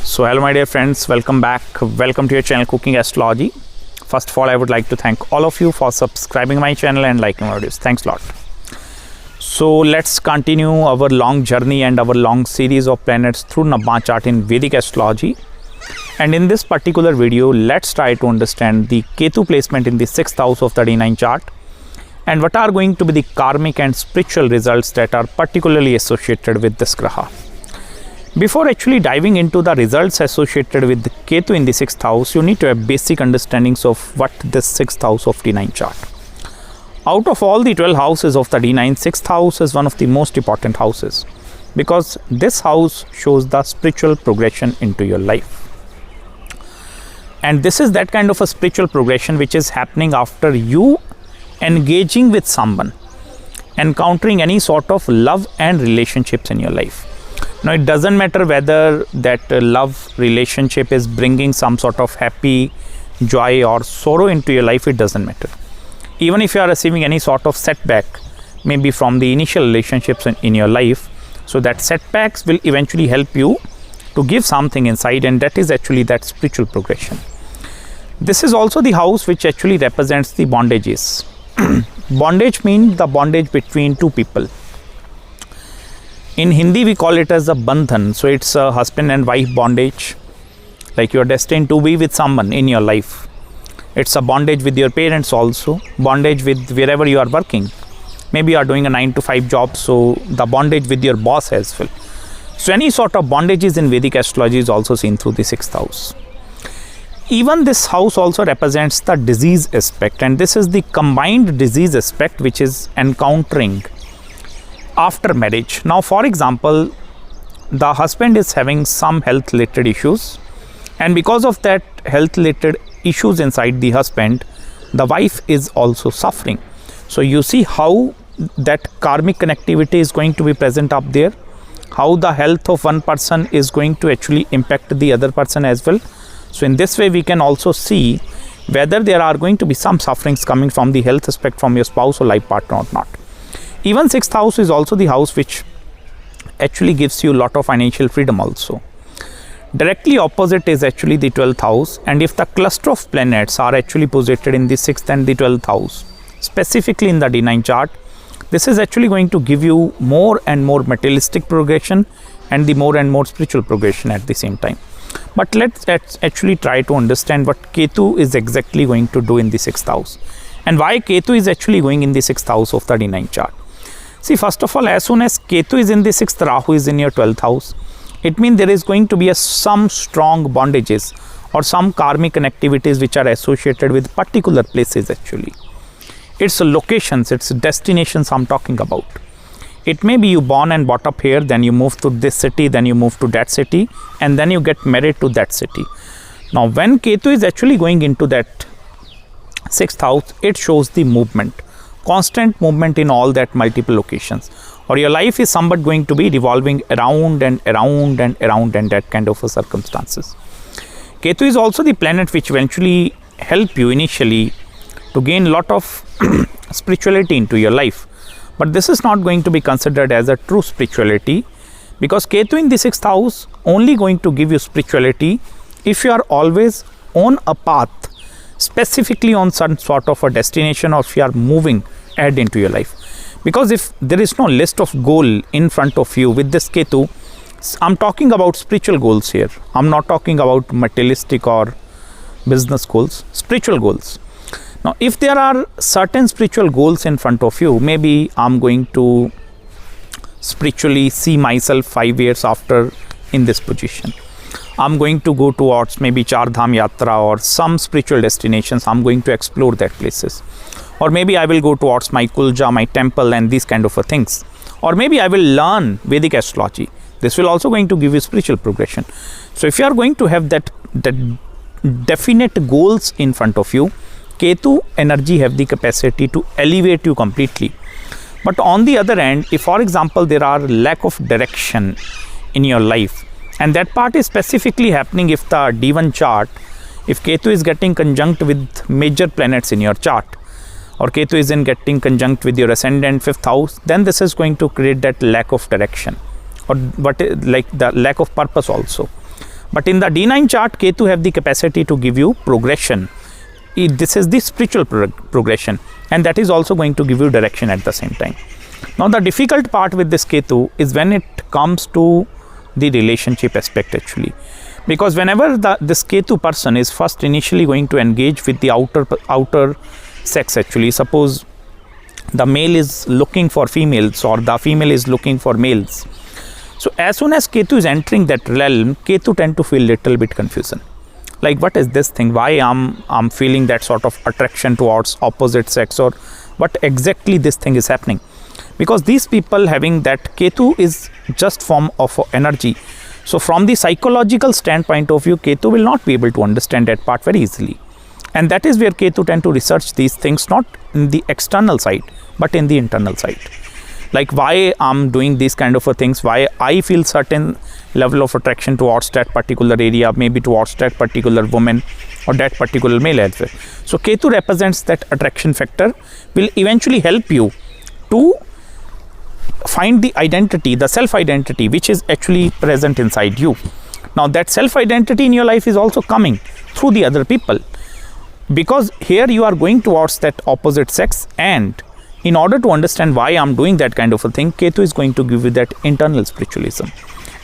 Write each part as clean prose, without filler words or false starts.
So hello my dear friends, welcome back. Welcome to your channel Cooking Astrology. First of all, I would like to thank all of you for subscribing my channel and liking my videos. Thanks a lot. So let's continue our long journey and our long series of planets through Navamsa Chart in Vedic Astrology. And in this particular video, let's try to understand the Ketu placement in the 6th house of the D-9 chart and what are going to be the karmic and spiritual results that are particularly associated with this graha. Before actually diving into the results associated with the Ketu in the 6th house, you need to have basic understandings of what this 6th house of D9 chart. Out of all the 12 houses of the D9, 6th house is one of the most important houses because this house shows the spiritual progression into your life. And this is that kind of a spiritual progression which is happening after you engaging with someone, encountering any sort of love and relationships in your life. Now, it doesn't matter whether that love relationship is bringing some sort of happy, joy or sorrow into your life, it doesn't matter. Even if you are receiving any sort of setback, maybe from the initial relationships in your life, so that setbacks will eventually help you to give something inside, and that is actually that spiritual progression. This is also the house which actually represents the bondages. Bondage means the bondage between two people. In Hindi, we call it as a bandhan. So it's a husband and wife bondage, like you are destined to be with someone in your life. It's a bondage with your parents also, bondage with wherever you are working. Maybe you are doing a 9-to-5 job, so the bondage with your boss as well. So any sort of bondages in Vedic astrology is also seen through the 6th house. Even this house also represents the disease aspect, and this is the combined disease aspect which is encountering after marriage. Now, for example, the husband is having some health related issues, and because of that health related issues inside the husband, the wife is also suffering. So you see how that karmic connectivity is going to be present up there, how the health of one person is going to actually impact the other person as well. So in this way, we can also see whether there are going to be some sufferings coming from the health aspect from your spouse or life partner or not. Even 6th house is also the house which actually gives you a lot of financial freedom also. Directly opposite is actually the 12th house, and if the cluster of planets are actually posited in the 6th and the 12th house, specifically in the D9 chart, this is actually going to give you more and more materialistic progression and the more and more spiritual progression at the same time. But let's actually try to understand what Ketu is exactly going to do in the 6th house and why Ketu is actually going in the 6th house of the D9 chart. See, first of all, as soon as Ketu is in the 6th, Rahu is in your 12th house, it means there is going to be some strong bondages or some karmic connectivities which are associated with particular places actually. It's locations, it's destinations I'm talking about. It may be you born and brought up here, then you move to this city, then you move to that city, and then you get married to that city. Now, when Ketu is actually going into that 6th house, it shows the movement, constant movement in all that multiple locations, or your life is somewhat going to be revolving around and around and around and that kind of circumstances. Ketu is also the planet which eventually help you initially to gain a lot of spirituality into your life. But this is not going to be considered as a true spirituality because Ketu in the 6th house only going to give you spirituality if you are always on a path, specifically on some sort of a destination, or if you are moving ahead into your life. Because if there is no list of goal in front of you with this Ketu, I'm talking about spiritual goals here. I'm not talking about materialistic or business goals, spiritual goals. Now, if there are certain spiritual goals in front of you, maybe I'm going to spiritually see myself 5 years after in this position. I'm going to go towards maybe Char Dham Yatra or some spiritual destinations. I'm going to explore that places. Or maybe I will go towards my kulja, my temple and these kind of things. Or maybe I will learn Vedic astrology. This will also going to give you spiritual progression. So if you are going to have that definite goals in front of you, Ketu energy have the capacity to elevate you completely. But on the other hand, if for example there are lack of direction in your life, and that part is specifically happening if the D1 chart, if Ketu is getting conjunct with major planets in your chart, or Ketu is getting conjunct with your ascendant 5th house, then this is going to create that lack of direction or like the lack of purpose also. But in the D9 chart, Ketu have the capacity to give you progression. This is the spiritual progression, and that is also going to give you direction at the same time. Now the difficult part with this Ketu is when it comes to the relationship aspect actually, because whenever this Ketu person is first initially going to engage with the outer sex actually, suppose the male is looking for females or the female is looking for males, so as soon as Ketu is entering that realm, Ketu tend to feel little bit confusion. Like, what is this thing? Why I'm feeling that sort of attraction towards opposite sex, or what exactly this thing is happening? Because these people having that Ketu is just form of energy. So from the psychological standpoint of view, Ketu will not be able to understand that part very easily. And that is where Ketu tend to research these things, not in the external side, but in the internal side. Like, why I'm doing these kind of things, why I feel certain level of attraction towards that particular area, maybe towards that particular woman or that particular male as well. So Ketu represents that attraction factor, will eventually help you to find the identity, the self-identity, which is actually present inside you. Now that self-identity in your life is also coming through the other people, because here you are going towards that opposite sex, and in order to understand why I'm doing that kind of a thing, Ketu is going to give you that internal spiritualism.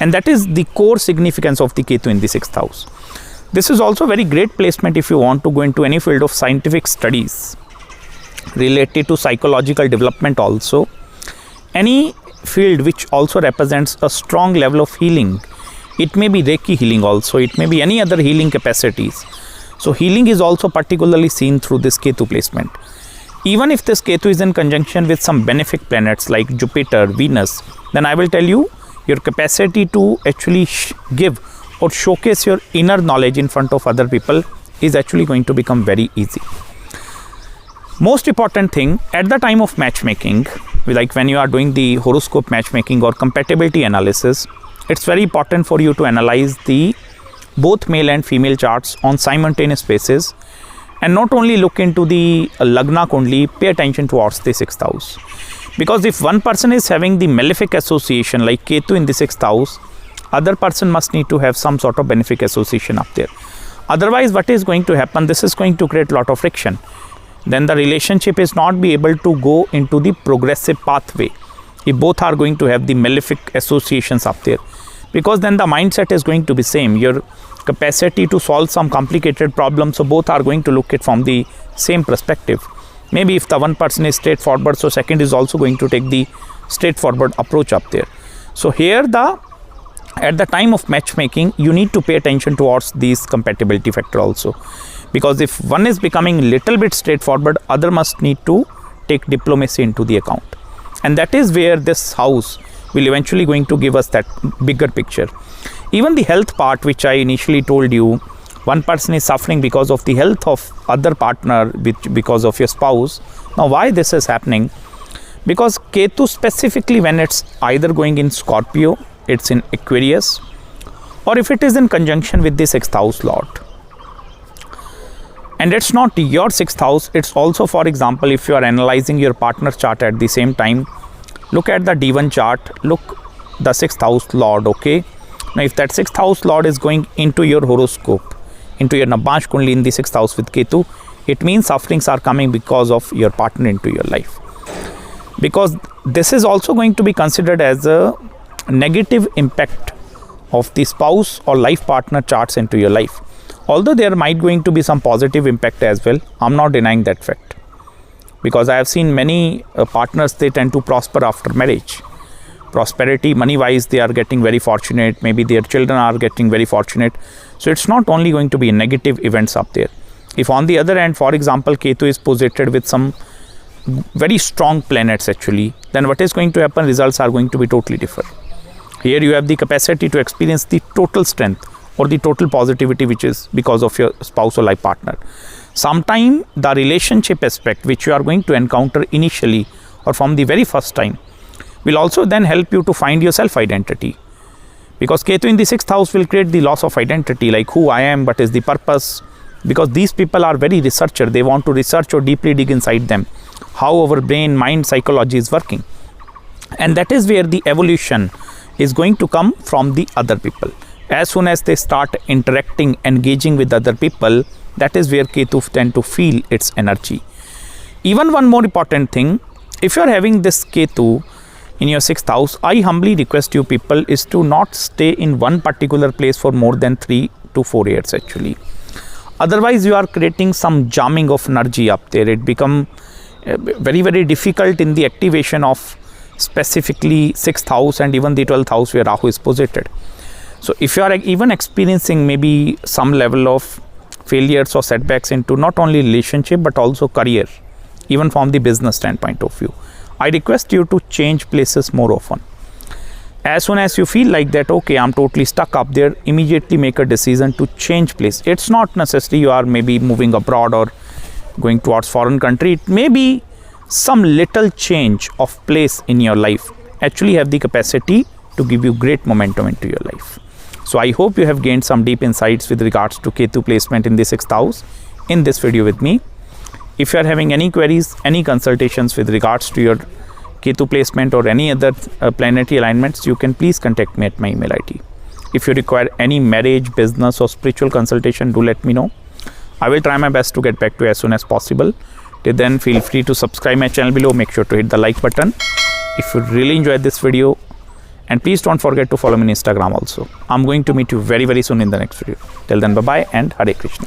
And that is the core significance of the Ketu in the 6th house. This is also a very great placement if you want to go into any field of scientific studies related to psychological development also. Any field which also represents a strong level of healing. It may be Reiki healing also, it may be any other healing capacities. So healing is also particularly seen through this Ketu placement. Even if this Ketu is in conjunction with some benefic planets like Jupiter, Venus, then I will tell you, your capacity to actually give or showcase your inner knowledge in front of other people is actually going to become very easy. Most important thing, at the time of matchmaking, like when you are doing the horoscope matchmaking or compatibility analysis, it's very important for you to analyze the both male and female charts on simultaneous basis, and not only look into the Lagna Kundli, pay attention towards the 6th house. Because if one person is having the malefic association like Ketu in the 6th house, other person must need to have some sort of benefic association up there. Otherwise, what is going to happen? This is going to create a lot of friction. Then the relationship is not be able to go into the progressive pathway if both are going to have the malefic associations up there. Because then the mindset is going to be same. Your capacity to solve some complicated problems, so both are going to look at from the same perspective. Maybe if the one person is straightforward, so second is also going to take the straightforward approach up there. So here at the time of matchmaking, you need to pay attention towards these compatibility factor also. Because if one is becoming little bit straightforward, other must need to take diplomacy into the account. And that is where this house will eventually going to give us that bigger picture. Even the health part, which I initially told you, one person is suffering because of the health of other partner, because of your spouse. Now why this is happening? Because Ketu specifically, when it's either going in Scorpio, it's in Aquarius, or if it is in conjunction with the 6th house lord. And it's not your 6th house, it's also, for example, if you are analyzing your partner chart at the same time, look at the D1 chart, look the 6th house lord, okay? Now if that 6th house lord is going into your horoscope, into your Navamsha Kundli in the 6th house with Ketu, it means sufferings are coming because of your partner into your life. Because this is also going to be considered as a negative impact of the spouse or life partner charts into your life. Although there might going to be some positive impact as well, I'm not denying that fact. Because I have seen many partners, they tend to prosper after marriage. Prosperity, money-wise, they are getting very fortunate. Maybe their children are getting very fortunate. So it's not only going to be negative events up there. If on the other hand, for example, Ketu is posited with some very strong planets actually, then what is going to happen? Results are going to be totally different. Here you have the capacity to experience the total strength or the total positivity, which is because of your spouse or life partner. Sometime the relationship aspect which you are going to encounter initially or from the very first time will also then help you to find your self-identity. Because Ketu in the 6th house will create the loss of identity, like who I am, what is the purpose. Because these people are very researcher, they want to research or deeply dig inside them how our brain, mind, psychology is working. And that is where the evolution is going to come from the other people. As soon as they start interacting, engaging with other people, that is where Ketu tend to feel its energy. Even one more important thing, if you are having this Ketu in your 6th house, I humbly request you people is to not stay in one particular place for more than 3 to 4 years actually. Otherwise, you are creating some jamming of energy up there. It become very difficult in the activation of specifically 6th house and even the 12th house where Rahu is posited. So if you are even experiencing maybe some level of failures or setbacks into not only relationship but also career, even from the business standpoint of view, I request you to change places more often. As soon as you feel like that, okay, I'm totally stuck up there, immediately make a decision to change place. It's not necessary you are maybe moving abroad or going towards foreign country. It may be some little change of place in your life actually have the capacity to give you great momentum into your life. So I hope you have gained some deep insights with regards to Ketu placement in the 6th house in this video with me. If you are having any queries, any consultations with regards to your Ketu placement or any other planetary alignments, you can please contact me at my email ID. If you require any marriage, business or spiritual consultation, do let me know. I will try my best to get back to you as soon as possible. Till then, feel free to subscribe my channel below. Make sure to hit the like button if you really enjoyed this video. And please don't forget to follow me on Instagram also. I'm going to meet you very soon in the next video. Till then, bye-bye and Hare Krishna.